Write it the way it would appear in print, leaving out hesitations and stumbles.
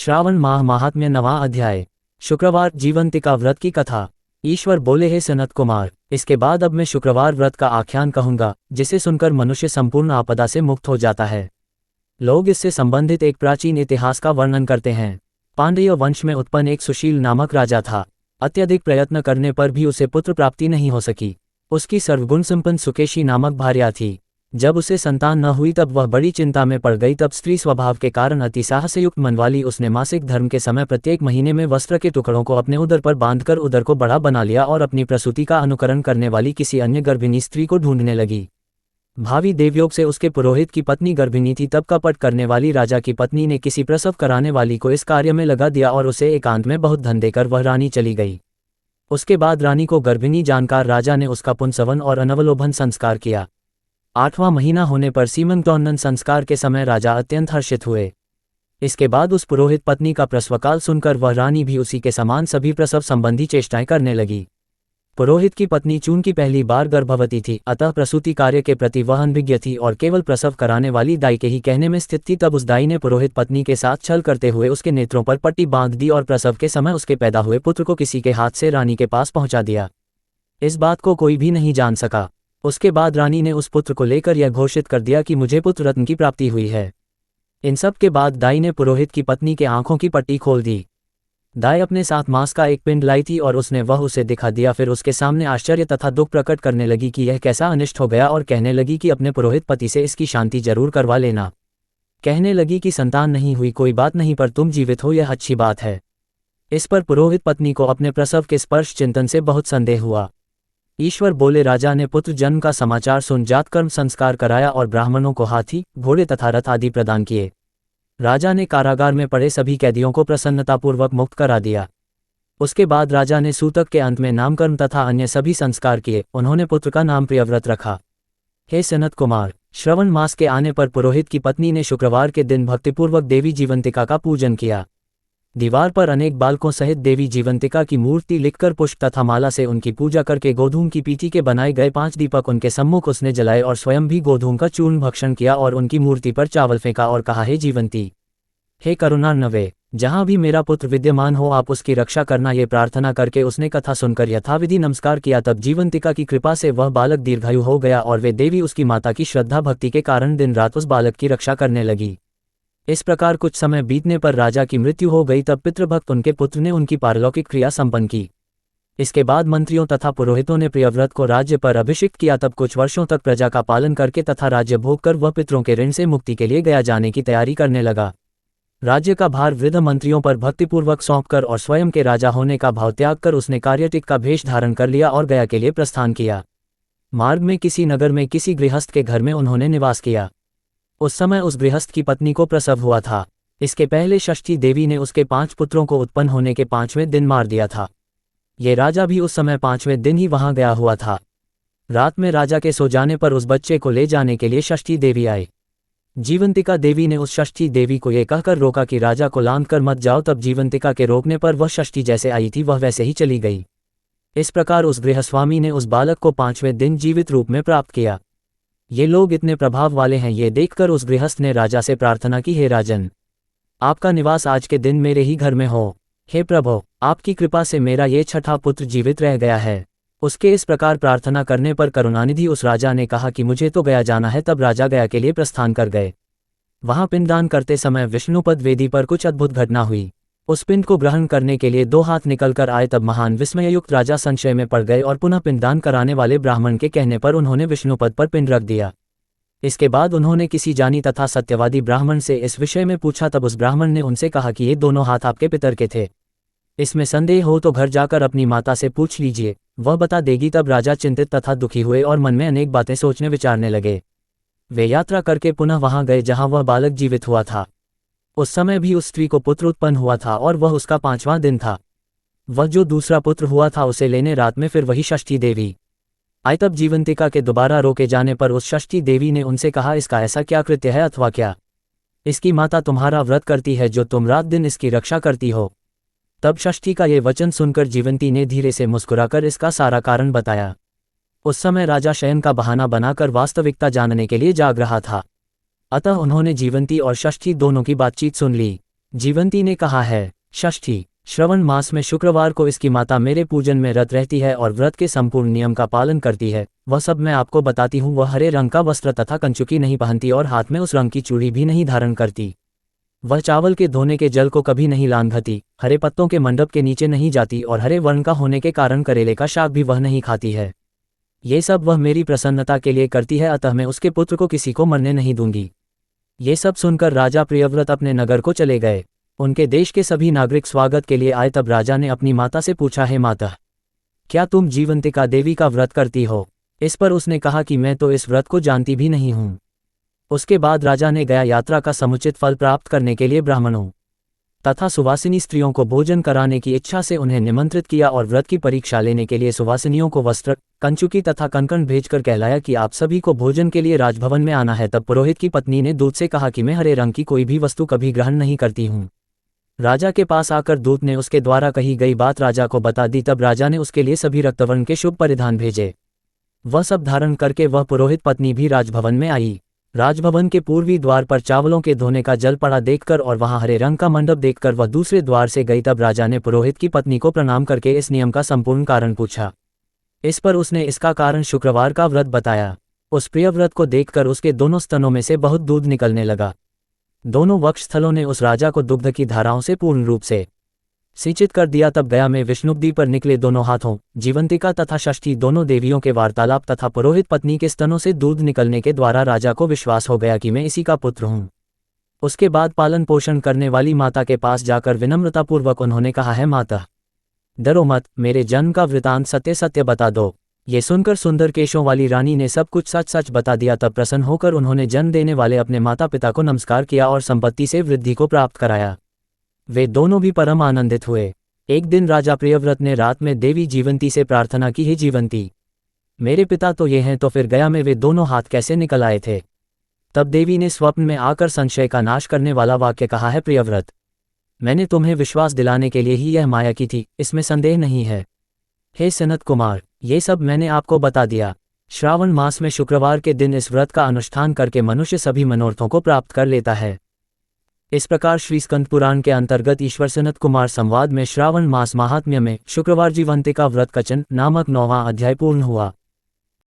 श्रावण माह महात्म्य 9वां अध्याय। शुक्रवार जीवंतिका व्रत की कथा। ईश्वर बोले, हे सनत कुमार, इसके बाद अब मैं शुक्रवार व्रत का आख्यान कहूंगा, जिसे सुनकर मनुष्य संपूर्ण आपदा से मुक्त हो जाता है। लोग इससे संबंधित एक प्राचीन इतिहास का वर्णन करते हैं। पांड्य वंश में उत्पन्न एक सुशील नामक राजा था। अत्यधिक प्रयत्न करने पर भी उसे पुत्र प्राप्ति नहीं हो सकी। उसकी सर्वगुण संपन्न सुकेशी नामक भार्या थी। जब उसे संतान न हुई तब वह बड़ी चिंता में पड़ गई। तब स्त्री स्वभाव के कारण अति साहस से युक्त मन वाली उसने मासिक धर्म के समय प्रत्येक महीने में वस्त्र के टुकड़ों को अपने उदर पर बांधकर उदर को बड़ा बना लिया और अपनी प्रसूति का अनुकरण करने वाली किसी अन्य गर्भिणी स्त्री को ढूंढने लगी। भावी देवयोग से उसके पुरोहित की पत्नी गर्भिणी थी। तब कपट करने वाली राजा की पत्नी ने किसी प्रसव कराने वाली को इस कार्य में लगा दिया और उसे एकांत में बहुत धन देकर वह रानी चली गई। उसके बाद रानी को गर्भिणी जानकर राजा ने उसका पुंसवन और अनवलोभन संस्कार किया। 8वां महीना होने पर सीमंतोन्नन संस्कार के समय राजा अत्यंत हर्षित हुए। इसके बाद उस पुरोहित पत्नी का प्रसवकाल सुनकर वह रानी भी उसी के समान सभी प्रसव संबंधी चेष्टाएं करने लगी। पुरोहित की पत्नी चून की पहली बार गर्भवती थी, अतः प्रसूति कार्य के प्रति वह अनभिज्ञ थी और केवल प्रसव कराने वाली दाई के ही कहने में स्थित थी। तब उस दाई ने पुरोहित पत्नी के साथ छल करते हुए उसके नेत्रों पर पट्टी बांध दी और प्रसव के समय उसके पैदा हुए पुत्र को किसी के हाथ से रानी के पास पहुंचा दिया। इस बात को कोई भी नहीं जान सका। उसके बाद रानी ने उस पुत्र को लेकर यह घोषित कर दिया कि मुझे पुत्र रत्न की प्राप्ति हुई है। इन सब के बाद दाई ने पुरोहित की पत्नी के आंखों की पट्टी खोल दी। दाई अपने साथ मांस का एक पिंड लाई थी और उसने वह उसे दिखा दिया। फिर उसके सामने आश्चर्य तथा दुख प्रकट करने लगी कि यह कैसा अनिष्ट हो गया और कहने लगी कि अपने पुरोहित पति से इसकी शांति जरूर करवा लेना। कहने लगी कि संतान नहीं हुई कोई बात नहीं, पर तुम जीवित हो यह अच्छी बात है। इस पर पुरोहित पत्नी को अपने प्रसव के स्पर्श चिंतन से बहुत संदेह हुआ। ईश्वर बोले, राजा ने पुत्र जन्म का समाचार सुन जातकर्म संस्कार कराया और ब्राह्मणों को हाथी, घोड़े तथा रथ आदि प्रदान किए। राजा ने कारागार में पड़े सभी कैदियों को प्रसन्नतापूर्वक मुक्त करा दिया। उसके बाद राजा ने सूतक के अंत में नामकर्म तथा अन्य सभी संस्कार किए। उन्होंने पुत्र का नाम प्रियव्रत रखा। हे सनत कुमार, श्रवण मास के आने पर पुरोहित की पत्नी ने शुक्रवार के दिन भक्तिपूर्वक देवी जीवंतिका का पूजन किया। दीवार पर अनेक बालकों सहित देवी जीवंतिका की मूर्ति लिखकर पुष्प तथा माला से उनकी पूजा करके गोधूम की पीठी के बनाए गए 5 दीपक उनके सम्मुख उसने जलाए और स्वयं भी गोधूम का चूर्ण भक्षण किया और उनकी मूर्ति पर चावल फेंका और कहा, हे जीवंती, हे करुणार्णवे, जहाँ भी मेरा पुत्र विद्यमान हो आप उसकी रक्षा करना। ये प्रार्थना करके उसने कथा सुनकर यथाविधि नमस्कार किया। तब जीवंतिका की कृपा से वह बालक दीर्घायु हो गया और वे देवी उसकी माता की श्रद्धा भक्ति के कारण दिन रात उस बालक की रक्षा करने लगी। इस प्रकार कुछ समय बीतने पर राजा की मृत्यु हो गई। तब पितृभक्त उनके पुत्र ने उनकी पारलौकिक क्रिया संपन्न की। इसके बाद मंत्रियों तथा पुरोहितों ने प्रियव्रत को राज्य पर अभिषिक्त किया। तब कुछ वर्षों तक प्रजा का पालन करके तथा राज्य भोग कर वह पितरों के ऋण से मुक्ति के लिए गया जाने की तैयारी करने लगा। राज्य का भार वृद्ध मंत्रियों पर भक्तिपूर्वक सौंपकर और स्वयं के राजा होने का भाव त्याग कर उसने कार्यटिक का भेष धारण कर लिया और गया के लिए प्रस्थान किया। मार्ग में किसी नगर में किसी गृहस्थ के घर में उन्होंने निवास किया। उस समय उस गृहस्थ की पत्नी को प्रसव हुआ था। इसके पहले षष्ठी देवी ने उसके 5 पुत्रों को उत्पन्न होने के 5वें दिन मार दिया था। ये राजा भी उस समय 5वें दिन ही वहां गया हुआ था। रात में राजा के सो जाने पर उस बच्चे को ले जाने के लिए षष्ठी देवी आई। जीवंतिका देवी ने उस षष्ठी देवी को ये कहकर रोका कि राजा को लांघ कर मत जाओ। तब जीवंतिका के रोकने पर वह षष्ठी जैसे आई थी वह वैसे ही चली गई। इस प्रकार उस गृहस्वामी ने उस बालक को 5वें दिन जीवित रूप में प्राप्त किया। ये लोग इतने प्रभाव वाले हैं, ये देखकर उस गृहस्थ ने राजा से प्रार्थना की, हे राजन, आपका निवास आज के दिन मेरे ही घर में हो। हे प्रभु, आपकी कृपा से मेरा ये 6ठा पुत्र जीवित रह गया है। उसके इस प्रकार प्रार्थना करने पर करुणानिधि उस राजा ने कहा कि मुझे तो गया जाना है। तब राजा गया के लिए प्रस्थान कर गए। वहां पिंडदान करते समय विष्णुपद वेदी पर कुछ अद्भुत घटना हुई। उस पिंड को ग्रहण करने के लिए 2 हाथ निकलकर आए। तब महान विस्मययुक्त राजा संशय में पड़ गए और पुनः पिंडदान कराने वाले ब्राह्मण के कहने पर उन्होंने विष्णुपद पर पिंड रख दिया। इसके बाद उन्होंने किसी जानी तथा सत्यवादी ब्राह्मण से इस विषय में पूछा। तब उस ब्राह्मण ने उनसे कहा कि ये दोनों हाथ आपके पितर के थे। इसमें संदेह हो तो घर जाकर अपनी माता से पूछ लीजिए, वह बता देगी। तब राजा चिंतित तथा दुखी हुए और मन में अनेक बातें सोचने विचारने लगे। वे यात्रा करके पुनः वहां गए जहां वह बालक जीवित हुआ था। उस समय भी उस स्त्री को पुत्र उत्पन्न हुआ था और वह उसका 5वां दिन था। वह जो दूसरा पुत्र हुआ था उसे लेने रात में फिर वही षष्ठी देवी आई। तब जीवंतिका के दोबारा रोके जाने पर उस षष्ठी देवी ने उनसे कहा, इसका ऐसा क्या कृत्य है अथवा क्या इसकी माता तुम्हारा व्रत करती है जो तुम रात दिन इसकी रक्षा करती हो। तब षष्ठी का ये वचन सुनकर जीवंती ने धीरे से मुस्कुराकर इसका सारा कारण बताया। उस समय राजा शयन का बहाना बनाकर वास्तविकता जानने के लिए जाग रहा था। अतः उन्होंने जीवंती और षष्ठी दोनों की बातचीत सुन ली। जीवंती ने कहा है। षष्ठी, श्रवण मास में शुक्रवार को इसकी माता मेरे पूजन में रत रहती है और व्रत के संपूर्ण नियम का पालन करती है। वह सब मैं आपको बताती हूँ। वह हरे रंग का वस्त्र तथा कंचुकी नहीं पहनती और हाथ में उस रंग की चूड़ी भी नहीं धारण करती। वह चावल के धोने के जल को कभी नहीं लांघती, हरे पत्तों के मंडप के नीचे नहीं जाती और हरे वर्ण का होने के कारण करेले का शाक भी वह नहीं खाती है। ये सब वह मेरी प्रसन्नता के लिए करती है, अतः मैं उसके पुत्र को किसी को मरने नहीं दूंगी। ये सब सुनकर राजा प्रियव्रत अपने नगर को चले गए। उनके देश के सभी नागरिक स्वागत के लिए आए। तब राजा ने अपनी माता से पूछा, हे माता, क्या तुम जीवंतिका देवी का व्रत करती हो? इस पर उसने कहा कि मैं तो इस व्रत को जानती भी नहीं हूँ। उसके बाद राजा ने गया यात्रा का समुचित फल प्राप्त करने के लिए ब्राह्मणों तथा सुवासिनी स्त्रियों को भोजन कराने की इच्छा से उन्हें निमंत्रित किया और व्रत की परीक्षा लेने के लिए सुवासिनियों को वस्त्र, कंचुकी तथा कंकण भेजकर कहलाया कि आप सभी को भोजन के लिए राजभवन में आना है। तब पुरोहित की पत्नी ने दूत से कहा कि मैं हरे रंग की कोई भी वस्तु कभी ग्रहण नहीं करती हूँ। राजा के पास आकर दूत ने उसके द्वारा कही गई बात राजा को बता दी। तब राजा ने उसके लिए सभी रक्तवर्ण के शुभ परिधान भेजे। वह सब धारण करके वह पुरोहित पत्नी भी राजभवन में आई। राजभवन के पूर्वी द्वार पर चावलों के धोने का जल पड़ा देखकर और वहां हरे रंग का मंडप देखकर वह दूसरे द्वार से गई। तब राजा ने पुरोहित की पत्नी को प्रणाम करके इस नियम का संपूर्ण कारण पूछा। इस पर उसने इसका कारण शुक्रवार का व्रत बताया। उस प्रिय व्रत को देखकर उसके दोनों स्तनों में से बहुत दूध निकलने लगा। दोनों वक्षस्थलों ने उस राजा को दुग्ध की धाराओं से पूर्ण रूप से सिंचित कर दिया। तब गया में विष्णुपदी पर निकले दोनों हाथों, जीवंतिका तथा षष्ठी दोनों देवियों के वार्तालाप तथा पुरोहित पत्नी के स्तनों से दूध निकलने के द्वारा राजा को विश्वास हो गया कि मैं इसी का पुत्र हूँ। उसके बाद पालन पोषण करने वाली माता के पास जाकर विनम्रतापूर्वक उन्होंने कहा, है माता, डरो मत, मेरे जन्म का वृतांत सत्य सत्य बता दो। ये सुनकर सुंदर केशों वाली रानी ने सब कुछ सच सच बता दिया। तब प्रसन्न होकर उन्होंने जन्म देने वाले अपने माता पिता को नमस्कार किया और संपत्ति से वृद्धि को प्राप्त कराया। वे दोनों भी परम आनंदित हुए। एक दिन राजा प्रियव्रत ने रात में देवी जीवंती से प्रार्थना की, हे जीवंती, मेरे पिता तो ये हैं, तो फिर गया में वे दोनों हाथ कैसे निकल आए थे? तब देवी ने स्वप्न में आकर संशय का नाश करने वाला वाक्य कहा है, प्रियव्रत, मैंने तुम्हें विश्वास दिलाने के लिए ही यह माया की थी, इसमें संदेह नहीं है। हे सनत कुमार, ये सब मैंने आपको बता दिया। श्रावण मास में शुक्रवार के दिन इस व्रत का अनुष्ठान करके मनुष्य सभी मनोरथों को प्राप्त कर लेता है। इस प्रकार श्री स्कंद पुराण के अंतर्गत ईश्वर सनत कुमार संवाद में श्रावण मास महात्म्य में शुक्रवार जीवंतिका व्रत कचन नामक 9वां अध्याय पूर्ण हुआ।